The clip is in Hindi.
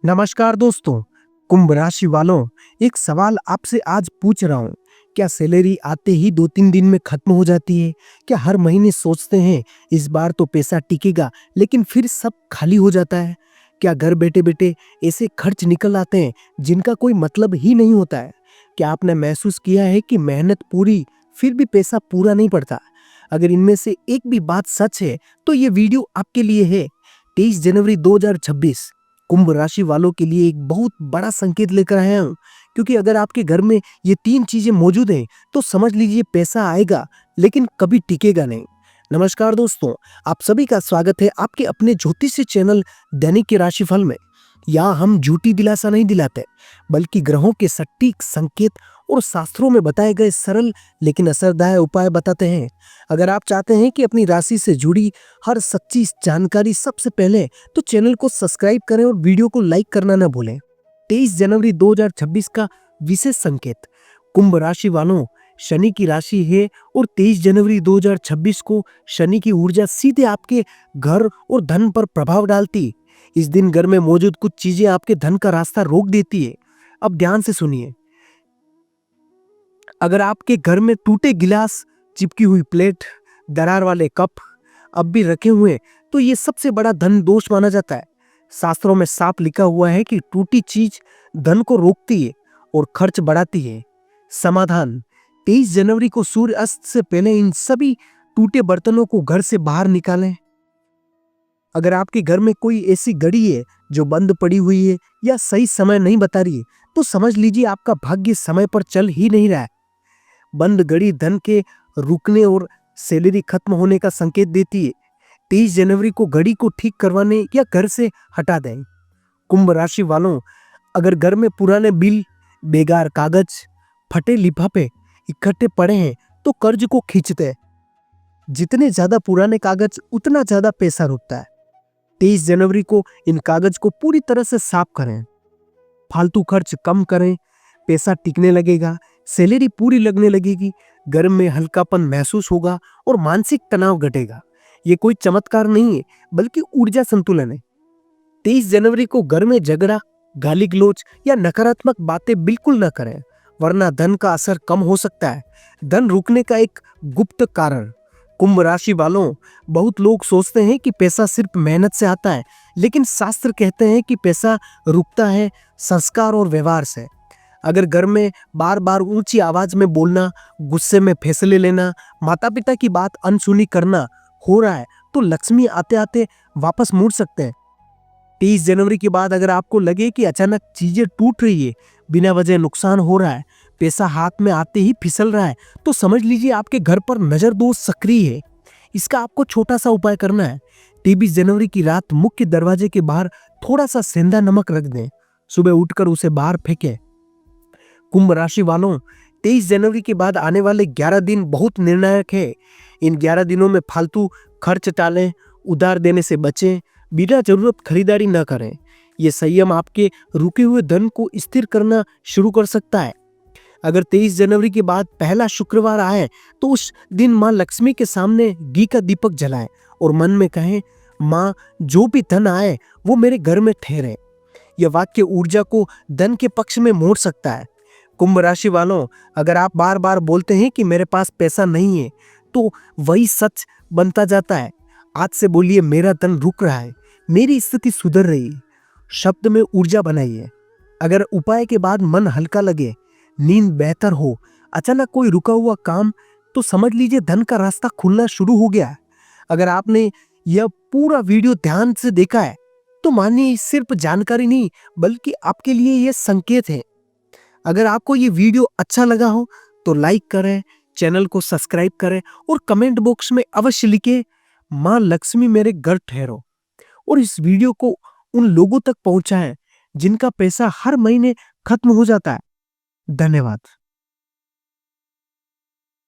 नमस्कार दोस्तों। कुंभ राशि वालों, एक सवाल आपसे आज पूछ रहा हूँ। क्या सैलरी आते ही 2-3 दिन में खत्म हो जाती है? क्या हर महीने सोचते हैं इस बार तो पैसा टिकेगा, लेकिन फिर सब खाली हो जाता है? क्या घर बैठे बैठे ऐसे खर्च निकल आते हैं जिनका कोई मतलब ही नहीं होता है? क्या आपने महसूस किया है कि मेहनत पूरी फिर भी पैसा पूरा नहीं पड़ता? अगर इनमें से एक भी बात सच है तो ये वीडियो आपके लिए है। 23 जनवरी 2026 कुंभ राशि वालों के लिए एक बहुत बड़ा संकेत लेकर आया हूं, क्योंकि अगर आपके घर में ये 3 चीजें मौजूद हैं तो समझ लीजिए पैसा आएगा लेकिन कभी टिकेगा नहीं। नमस्कार दोस्तों, आप सभी का स्वागत है आपके अपने ज्योतिषी चैनल दैनिक के राशिफल में। यहाँ हम झूठी दिलासा नहीं दिलाते, बल्कि ग्रहों के सटीक संकेत और शास्त्रों में बताए गए सरल लेकिन असरदायक उपाय बताते हैं। अगर आप चाहते हैं कि अपनी राशि से जुड़ी हर सच्ची जानकारी सबसे पहले, तो चैनल को सब्सक्राइब करें और वीडियो को लाइक करना न भूलें। 23 जनवरी 2026 का विशेष संकेत। कुंभ राशि वालों, शनि की राशि है और 23 जनवरी 2026 को शनि की ऊर्जा सीधे आपके घर और धन पर प्रभाव डालती। इस दिन घर में मौजूद कुछ चीजें आपके धन का रास्ता रोक देती है। अब ध्यान से सुनिए। अगर आपके घर में टूटे गिलास, चिपकी हुई प्लेट, दरार वाले कप अब भी रखे हुए, तो ये सबसे बड़ा धन दोष माना जाता है। शास्त्रों में साफ लिखा हुआ है कि टूटी चीज धन को रोकती है और खर्च बढ़ाती है। समाधान: 23 जनवरी को सूर्य अस्त से पहले इन सभी टूटे बर्तनों को घर से बाहर निकालें। अगर आपके घर में कोई ऐसी घड़ी है जो बंद पड़ी हुई है या सही समय नहीं बता रही है, तो समझ लीजिए आपका भाग्य समय पर चल ही नहीं रहा है। बंद घड़ी धन के रुकने और सैलरी खत्म होने का संकेत देती है। 23 जनवरी को घड़ी को ठीक करवाने या घर से हटा दें। कुंभ राशि वालों, अगर घर में पुराने बिल, बेकार कागज, फटे लिफाफे इकट्ठे पड़े हैं तो कर्ज को खींचते हैं। जितने ज्यादा पुराने कागज उतना ज्यादा पैसा रुकता है। 23 जनवरी को इन कागज को पूरी तरह से साफ करें। फालतू खर्च कम करें, पैसा टिकने लगेगा, सैलरी पूरी लगने लगेगी, घर में हल्कापन महसूस होगा और मानसिक तनाव घटेगा। ये कोई चमत्कार नहीं है, बल्कि ऊर्जा संतुलन है। 23 जनवरी को घर में झगड़ा, गाली गलौज या नकारात्मक बातें बिल्कुल न करें, वरना धन का असर कम हो सकता है। धन रुकने का एक गुप्त कारण। कुंभ राशि वालों, बहुत लोग सोचते हैं कि पैसा सिर्फ मेहनत से आता है, लेकिन शास्त्र कहते हैं कि पैसा रुकता है संस्कार और व्यवहार से। अगर घर में बार बार ऊंची आवाज में बोलना, गुस्से में फैसले लेना, माता पिता की बात अनसुनी करना हो रहा है, तो लक्ष्मी आते आते वापस मुड़ सकते हैं। 23 जनवरी के बाद अगर आपको लगे कि अचानक चीजें टूट रही है, बिना वजह नुकसान हो रहा है, पैसा हाथ में आते ही फिसल रहा है, तो समझ लीजिए आपके घर पर नजर दोष सक्रिय है। इसका आपको छोटा सा उपाय करना है। 23 जनवरी की रात मुख्य दरवाजे के बाहर थोड़ा सा सेंधा नमक रख दें। सुबह उठकर उसे बाहर फेंकें। कुंभ राशि वालों, 23 जनवरी के बाद आने वाले 11 दिन बहुत निर्णायक है। इन 11 दिनों में फालतू खर्च टालें, उधार देने से बचें, बिना जरूरत खरीदारी न करें। यह संयम आपके रुके हुए धन को स्थिर करना शुरू कर सकता है। अगर 23 जनवरी के बाद पहला शुक्रवार आए तो उस दिन मां लक्ष्मी के सामने घी का दीपक जलाएं और मन में कहें, मां, जो भी धन आए वो मेरे घर में ठहरे। यह वाक्य ऊर्जा को धन के पक्ष में मोड़ सकता है। कुंभ राशि वालों, अगर आप बार बार बोलते हैं कि मेरे पास पैसा नहीं है, तो वही सच बनता जाता है। आज से बोलिए, मेरा धन रुक रहा है, मेरी स्थिति सुधर रही है। शब्द में ऊर्जा बनाइए। अगर उपाय के बाद मन हल्का लगे, नींद बेहतर हो, अचानक कोई रुका हुआ काम, तो समझ लीजिए धन का रास्ता खुलना शुरू हो गया है। अगर आपने यह पूरा वीडियो ध्यान से देखा है, तो मानिए सिर्फ जानकारी नहीं, बल्कि आपके लिए यह संकेत है। अगर आपको ये वीडियो अच्छा लगा हो तो लाइक करें, चैनल को सब्सक्राइब करें और कमेंट बॉक्स में अवश्य लिखें, मां लक्ष्मी मेरे घर ठहरो। और इस वीडियो को उन लोगों तक पहुंचाएं जिनका पैसा हर महीने खत्म हो जाता है। धन्यवाद।